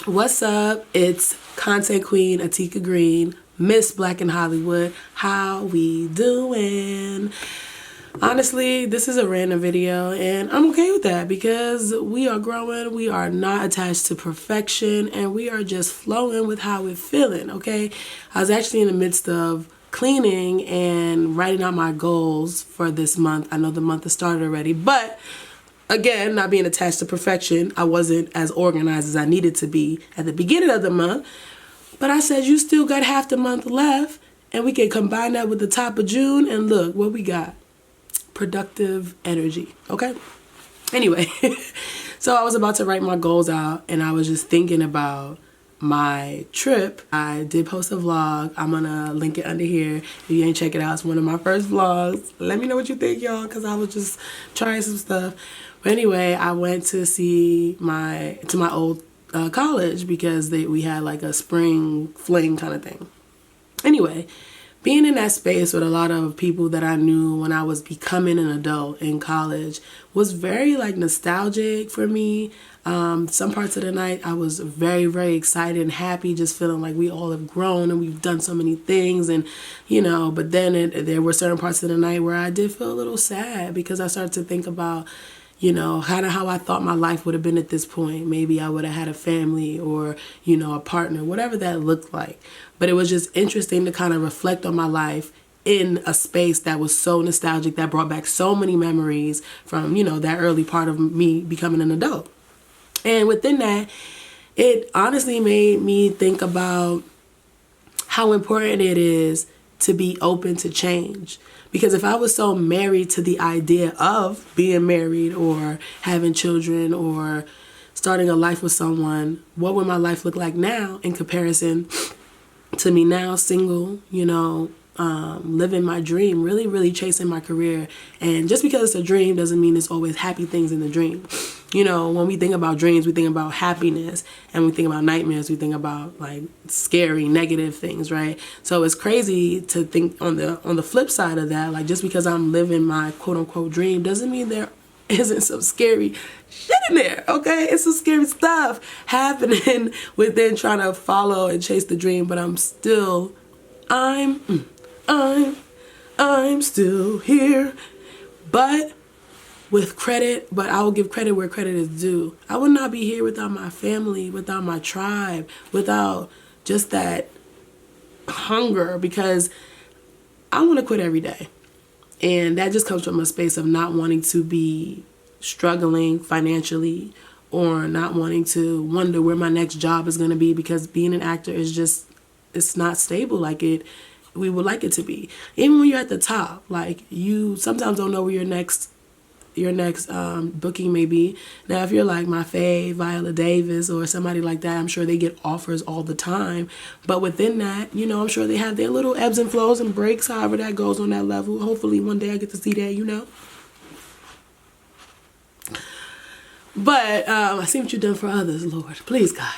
What's up? It's content queen Atika Green, Miss Black in Hollywood. How we doing? Honestly, this is a random video and I'm okay with that because we are growing, we are not attached to perfection, and we are just flowing with how we're feeling, okay? I was actually in the midst of cleaning and writing out my goals for this month. I know the month has started already, but again, not being attached to perfection, I wasn't as organized as I needed to be at the beginning of the month. But I said, you still got half the month left, and we can combine that with the top of June, and look what we got. Productive energy, okay? Anyway, so I was about to write my goals out, and I was just thinking about my trip. I did post a vlog. I'm gonna link it under here. If you ain't check it out, it's one of my first vlogs. Let me know what you think, y'all, because I was just trying some stuff. But anyway, I went to see my old college because we had like a spring fling kind of thing. Anyway, being in that space with a lot of people that I knew when I was becoming an adult in college was very like nostalgic for me. Some parts of the night I was very, very excited and happy, just feeling like we all have grown and we've done so many things, and but then there were certain parts of the night where I did feel a little sad because I started to think about kind of how I thought my life would have been at this point. Maybe I would have had a family or, a partner, whatever that looked like. But it was just interesting to kind of reflect on my life in a space that was so nostalgic, that brought back so many memories from, that early part of me becoming an adult. And within that, it honestly made me think about how important it is to be open to change. Because if I was so married to the idea of being married or having children or starting a life with someone, what would my life look like now in comparison to me now, single, living my dream, really, really chasing my career. And just because it's a dream doesn't mean it's always happy things in the dream. When we think about dreams, we think about happiness, and we think about nightmares, we think about like scary, negative things, right? So it's crazy to think on the flip side of that, like just because I'm living my quote unquote dream doesn't mean there isn't some scary shit in there, okay? It's some scary stuff happening within trying to follow and chase the dream, but I'm still still here, but with credit, but I will give credit where credit is due. I would not be here without my family, without my tribe, without just that hunger, because I want to quit every day. And that just comes from a space of not wanting to be struggling financially or not wanting to wonder where my next job is going to be, because being an actor is just, it's not stable like we would like it to be. Even when you're at the top, like you sometimes don't know where your next booking may be. Now, if you're like my fave, Viola Davis, or somebody like that, I'm sure they get offers all the time. But within that, I'm sure they have their little ebbs and flows and breaks, however that goes on that level. Hopefully one day I get to see that, But I see what you've done for others, Lord. Please, God.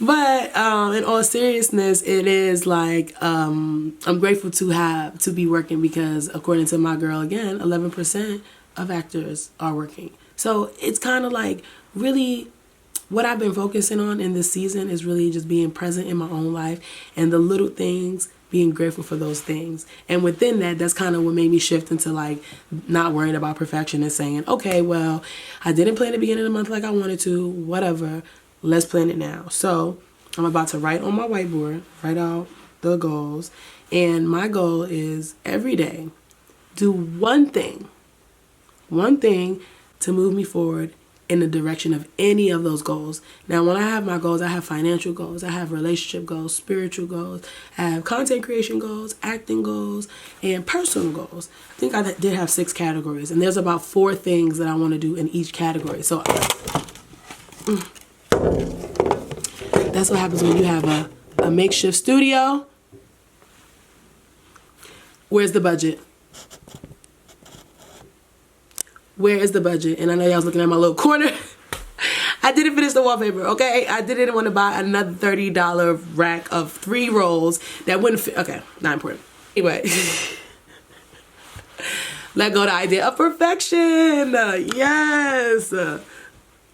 But in all seriousness, it is like I'm grateful to be working, because according to my girl, again, 11% of actors are working. So it's kind of like really what I've been focusing on in this season is really just being present in my own life and the little things, being grateful for those things. And within that, that's kind of what made me shift into like not worrying about perfection and saying, okay, well, I didn't plan the beginning of the month like I wanted to, whatever. Let's plan it now. So I'm about to write on my whiteboard, write out the goals. And my goal is every day, do one thing to move me forward in the direction of any of those goals. Now, when I have my goals, I have financial goals, I have relationship goals, spiritual goals, I have content creation goals, acting goals, and personal goals. I think I did have 6 categories, and there's about 4 things that I want to do in each category. So that's what happens when you have a makeshift studio. Where's the budget? Where is the budget? And I know y'all was looking at my little corner. I didn't finish the wallpaper, okay? I didn't want to buy another $30 rack of 3 rolls that wouldn't fit. Okay, not important. Anyway. Let go of the idea of perfection. Yes.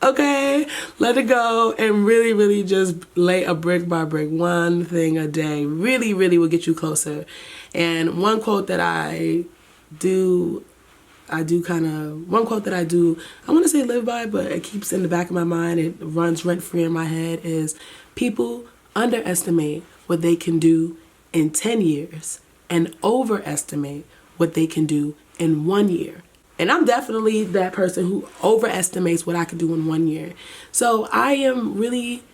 Okay, let it go and really, really just lay a brick by brick, one thing a day. Really, really will get you closer. And one quote that I want to say live by, but it keeps in the back of my mind. It runs rent free in my head is people underestimate what they can do in 10 years and overestimate what they can do in 1 year. And I'm definitely that person who overestimates what I could do in 1 year. So I am really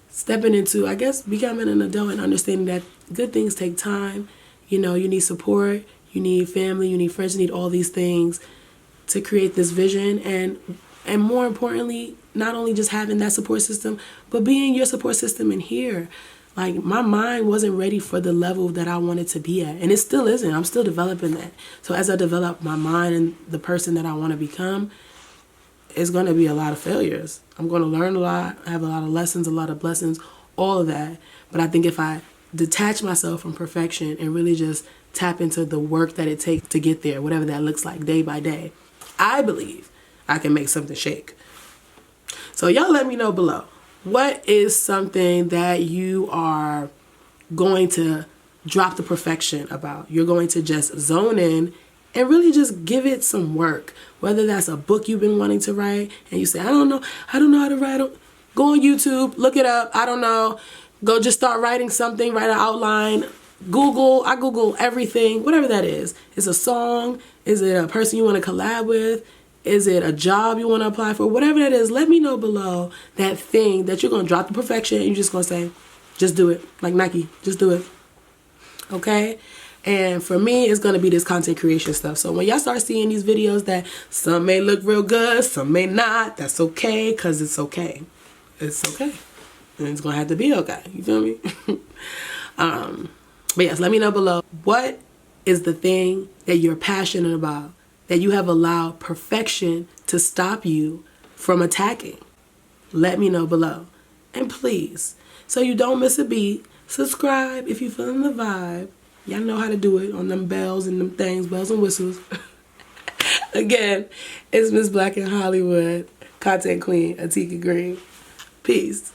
stepping into, I guess, becoming an adult and understanding that good things take time. You know, you need support, you need family, you need friends, you need all these things to create this vision. And more importantly, not only just having that support system, but being your support system in here. Like, my mind wasn't ready for the level that I wanted to be at. And it still isn't. I'm still developing that. So as I develop my mind and the person that I want to become, it's going to be a lot of failures. I'm going to learn a lot, have a lot of lessons, a lot of blessings, all of that. But I think if I detach myself from perfection and really just tap into the work that it takes to get there, whatever that looks like day by day, I believe I can make something shake. So y'all let me know below. What is something that you are going to drop the perfection about? You're going to just zone in and really just give it some work. Whether that's a book you've been wanting to write and you say, I don't know how to write. Go on YouTube, look it up. I don't know. Go just start writing something, write an outline. I Google everything, whatever that is. Is a song? Is it a person you want to collab with? Is it a job you want to apply for? Whatever that is, let me know below that thing that you're going to drop the perfection and you're just going to say, just do it. Like Nike, just do it. Okay? And for me, it's going to be this content creation stuff. So when y'all start seeing these videos that some may look real good, some may not, that's okay, because it's okay. It's okay. And it's going to have to be okay. You feel me? But yes, let me know below. What is the thing that you're passionate about, that you have allowed perfection to stop you from attacking? Let me know below. And please, so you don't miss a beat, subscribe if you're feeling the vibe. Y'all know how to do it on them bells and them things, bells and whistles. Again, it's Miss Black in Hollywood, content queen, Atika Green. Peace.